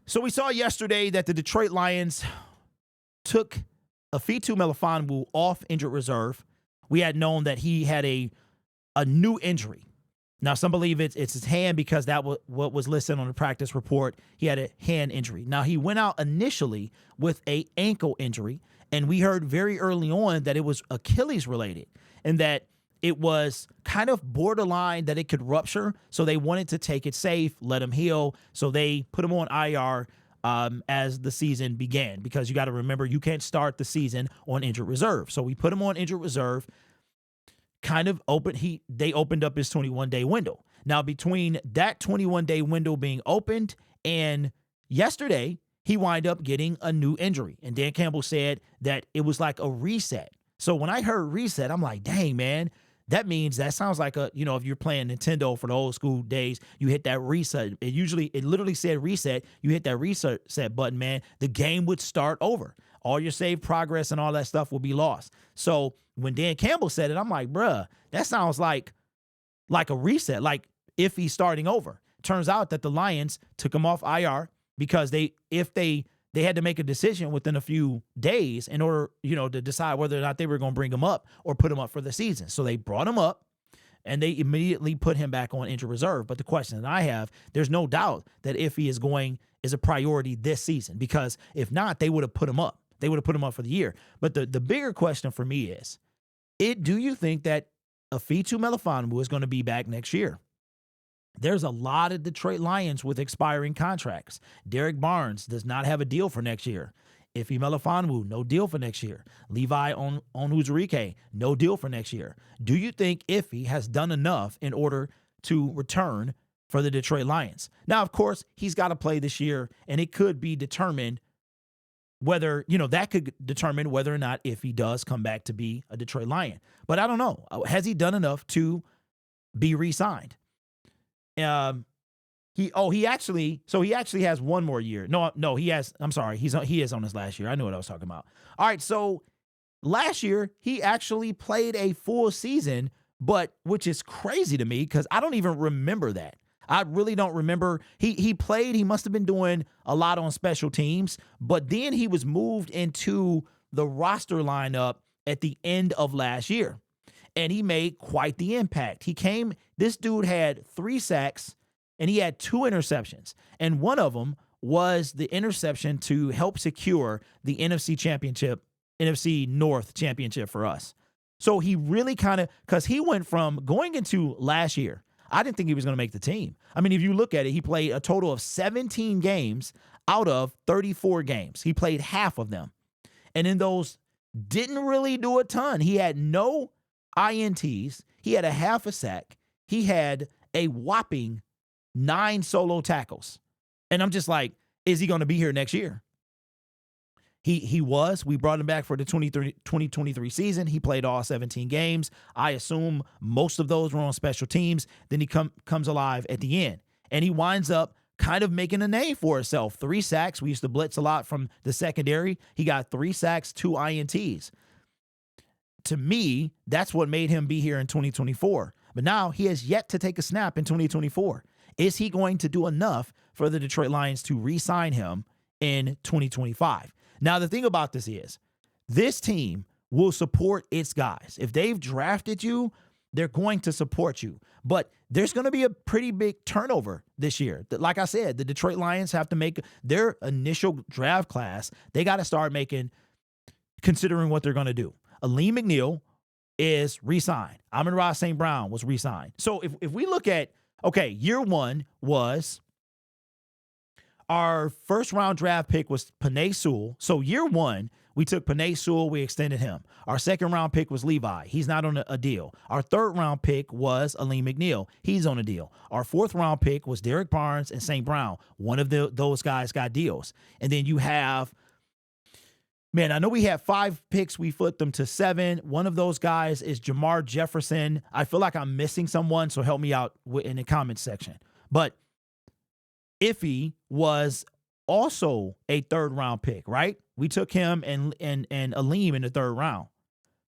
So we saw yesterday that the Detroit Lions took Ifeatu Melifonwu off injured reserve. We had known that he had a new injury. Now, some believe it's his hand because that was what was listed on the practice report. He had a hand injury. Now, he went out initially with an ankle injury, and we heard very early on that it was Achilles related and that it was kind of borderline that it could rupture. So they wanted to take it safe, let him heal. So they put him on IR as the season began, because you got to remember, you can't start the season on injured reserve. So we put him on injured reserve. They opened up his 21-day window. Now, between that 21-day window being opened and yesterday, he wound up getting a new injury. And Dan Campbell said that it was like a reset. So when I heard reset, I'm like, dang, man, that sounds like if you're playing Nintendo for the old school days, you hit that reset. It literally said reset. You hit that reset button, man, the game would start over. All your saved progress and all that stuff will be lost. So when Dan Campbell said it, I'm like, bruh, that sounds like a reset, like if he's starting over. Turns out that the Lions took him off IR because they had to make a decision within a few days in order, to decide whether or not they were going to bring him up or put him up for the season. So they brought him up and they immediately put him back on injured reserve. But the question that I have, there's no doubt that Iffy is a priority this season, because if not, they would have put him up. They would have put him up for the year. But the bigger question for me is, do you think that Ifeatu Melifonwu is going to be back next year? There's a lot of Detroit Lions with expiring contracts. Derek Barnes does not have a deal for next year. Iffy Melifonwu, no deal for next year. Levi Onwuzurike, no deal for next year. Do you think Iffy has done enough in order to return for the Detroit Lions? Now, of course, he's got to play this year, and it could be determined whether, that could determine whether or not Iffy does come back to be a Detroit Lion. But I don't know. Has he done enough to be re-signed? He actually has one more year. No, he has. I'm sorry. He is on his last year. I knew what I was talking about. All right. So last year he actually played a full season, which is crazy to me because I don't even remember that. I really don't remember. He played. He must have been doing a lot on special teams, but then he was moved into the roster lineup at the end of last year, and he made quite the impact. This dude had 3 sacks, and he had 2 interceptions, and one of them was the interception to help secure the NFC North championship for us. So he really because he went from going into last year, I didn't think he was going to make the team. I mean, if you look at it, he played a total of 17 games out of 34 games. He played half of them. And in those, didn't really do a ton. He had no INTs. He had a half a sack. He had a whopping 9 solo tackles. And I'm just like, is he going to be here next year? We brought him back for the 2023 season. He played all 17 games. I assume most of those were on special teams. Then he comes alive at the end. And he winds up kind of making a name for himself. 3 sacks. We used to blitz a lot from the secondary. He got 3 sacks, 2 INTs. To me, that's what made him be here in 2024. But now he has yet to take a snap in 2024. Is he going to do enough for the Detroit Lions to re-sign him in 2025? Now, the thing about this is, this team will support its guys. If they've drafted you, they're going to support you. But there's going to be a pretty big turnover this year. Like I said, the Detroit Lions have to make their initial draft class. They got to start considering what they're going to do. Aleem McNeil is re-signed. Amon-Ra St. Brown was re-signed. So if we look at, year one was our first round draft pick was Penei Sewell. So year one, we took Penei Sewell, we extended him. Our second round pick was Levi. He's not on a deal. Our third round pick was Aleem McNeil. He's on a deal. Our fourth round pick was Derek Barnes and St. Brown. One of those guys got deals. And then you have, I know we had 5 picks. We flipped them to 7. One of those guys is Jamar Jefferson. I feel like I'm missing someone, so help me out in the comments section. But Iffy was also a third round pick, right? We took him and Aleem in the third round.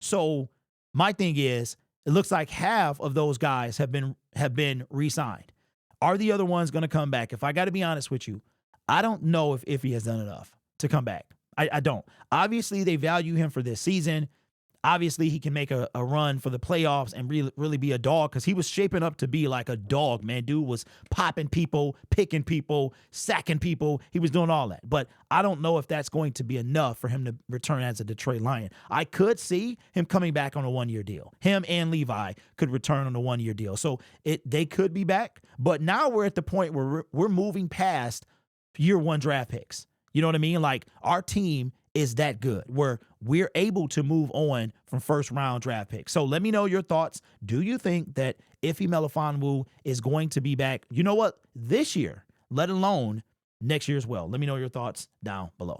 So my thing is, it looks like half of those guys have been re-signed. Are the other ones going to come back? If I got to be honest with you, I don't know if Iffy has done enough to come back. I don't. Obviously, they value him for this season. Obviously, he can make a run for the playoffs and really be a dog because he was shaping up to be like a dog, man. Dude was popping people, picking people, sacking people. He was doing all that. But I don't know if that's going to be enough for him to return as a Detroit Lion. I could see him coming back on a one-year deal. Him and Levi could return on a one-year deal. So they could be back. But now we're at the point where we're moving past year one draft picks. You know what I mean? Like, our team is that good where we're able to move on from first round draft picks. So let me know your thoughts. Do you think that Iffy Melifonwu is going to be back, you know what, this year, let alone next year as well? Let me know your thoughts down below.